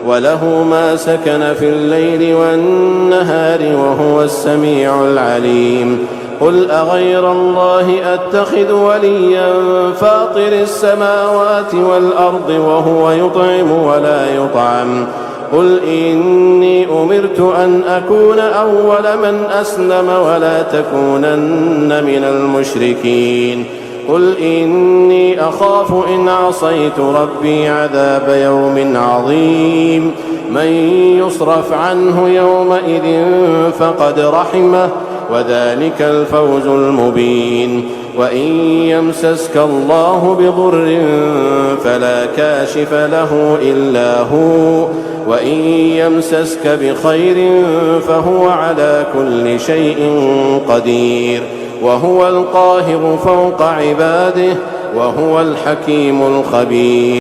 وله ما سكن في الليل والنهار وهو السميع العليم. قل أغير الله أتخذ وليا فاطر السماوات والأرض وهو يطعم ولا يطعم. قل إني أمرت أن أكون أول من أسلم ولا تكونن من المشركين. قل إني أخاف إن عصيت ربي عذاب يوم عظيم. من يصرف عنه يومئذ فقد رحمه وذلك الفوز المبين. وإن يمسسك الله بضر فلا كاشف له إلا هو وإن يمسسك بخير فهو على كل شيء قدير وهو القاهر فوق عباده وهو الحكيم الخبير.